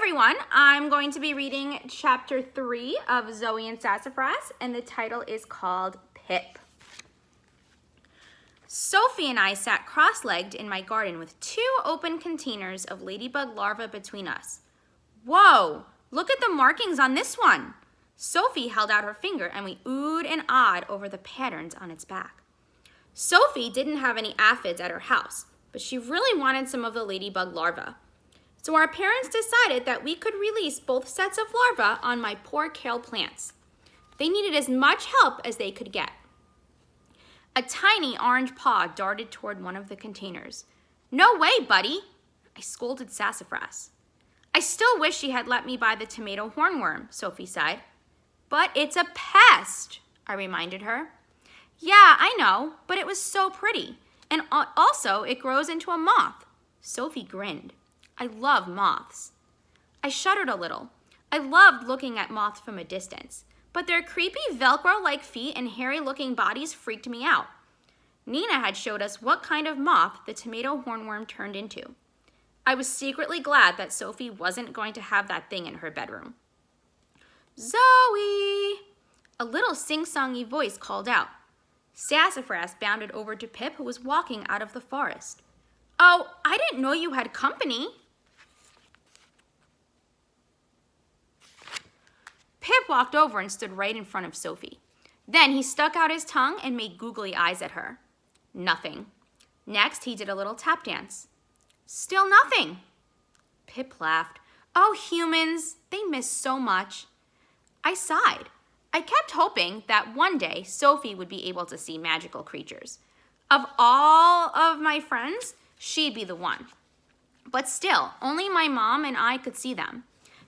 everyone, I'm going to be reading chapter 3 of Zoe and Sassafras, and the title is called Pip. Sophie and I sat cross-legged in my garden with 2 open containers of ladybug larvae between us. Whoa, look at the markings on this one. Sophie held out her finger and we oohed and ahed over the patterns on its back. Sophie didn't have any aphids at her house, but she really wanted some of the ladybug larvae. So our parents decided that we could release both sets of larvae on my poor kale plants. They needed as much help as they could get. A tiny orange paw darted toward one of the containers. "No way, buddy," I scolded Sassafras. "I still wish she had let me buy the tomato hornworm," Sophie sighed. "But it's a pest," I reminded her. "Yeah, I know, but it was so pretty. And also, it grows into a moth." Sophie grinned. I love moths. I shuddered a little. I loved looking at moths from a distance, but their creepy Velcro-like feet and hairy-looking bodies freaked me out. Nina had showed us what kind of moth the tomato hornworm turned into. I was secretly glad that Sophie wasn't going to have that thing in her bedroom. "Zoe!" A little sing-songy voice called out. Sassafras bounded over to Pip, who was walking out of the forest. "Oh, I didn't know you had company." Pip walked over and stood right in front of Sophie. Then he stuck out his tongue and made googly eyes at her. Nothing. Next, he did a little tap dance. Still nothing. Pip laughed. "Oh, humans, they miss so much." I sighed. I kept hoping that one day Sophie would be able to see magical creatures. Of all of my friends, she'd be the one. But still, only my mom and I could see them.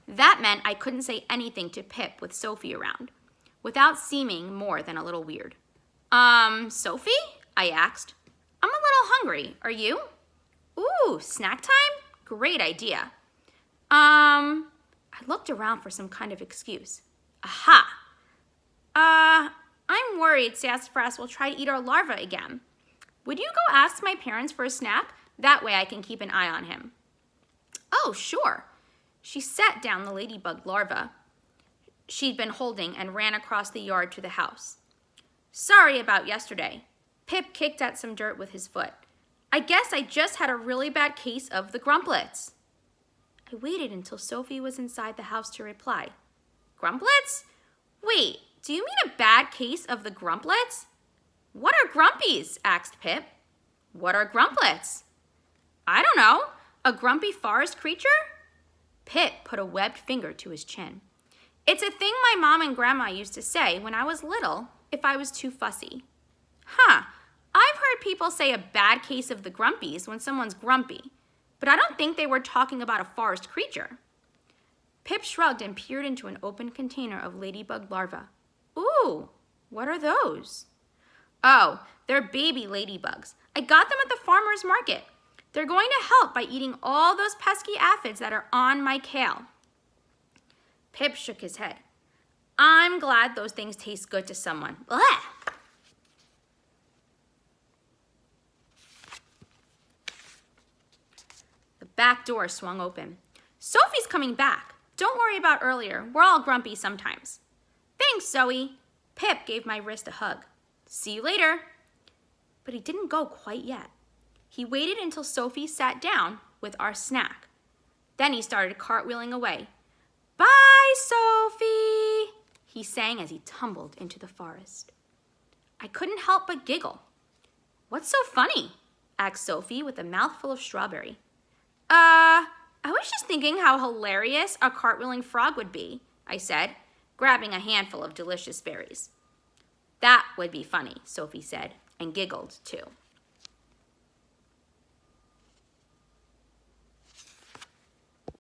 That meant I couldn't say anything to Pip with Sophie around, without seeming more than a little weird. Sophie?" I asked. "I'm a little hungry. Are you?" "Ooh, snack time? Great idea." I looked around for some kind of excuse. Aha! I'm worried Sassafras will try to eat our larvae again. Would you go ask my parents for a snack? That way I can keep an eye on him." "Oh, sure." She set down the ladybug larva she'd been holding and ran across the yard to the house. "Sorry about yesterday." Pip kicked at some dirt with his foot. "I guess I just had a really bad case of the Grumplets." I waited until Sophie was inside the house to reply. "Grumplets? Wait, do you mean a bad case of the Grumplets?" "What are grumpies?" asked Pip. "What are grumplets?" "I don't know. A grumpy forest creature?" Pip put a webbed finger to his chin. "It's a thing my mom and grandma used to say when I was little if I was too fussy." "Huh, I've heard people say a bad case of the grumpies when someone's grumpy, but I don't think they were talking about a forest creature." Pip shrugged and peered into an open container of ladybug larvae. "Ooh, what are those?" "Oh, they're baby ladybugs. I got them at the farmer's market. They're going to help by eating all those pesky aphids that are on my kale." Pip shook his head. "I'm glad those things taste good to someone." Blech! The back door swung open. "Sophie's coming back. Don't worry about earlier. We're all grumpy sometimes." "Thanks, Zoe." Pip gave my wrist a hug. "See you later." But he didn't go quite yet. He waited until Sophie sat down with our snack. Then he started cartwheeling away. "Bye, Sophie," he sang as he tumbled into the forest. I couldn't help but giggle. "What's so funny?" asked Sophie with a mouthful of strawberry. I was just thinking how hilarious a cartwheeling frog would be," I said, grabbing a handful of delicious berries. "That would be funny," Sophie said, and giggled too.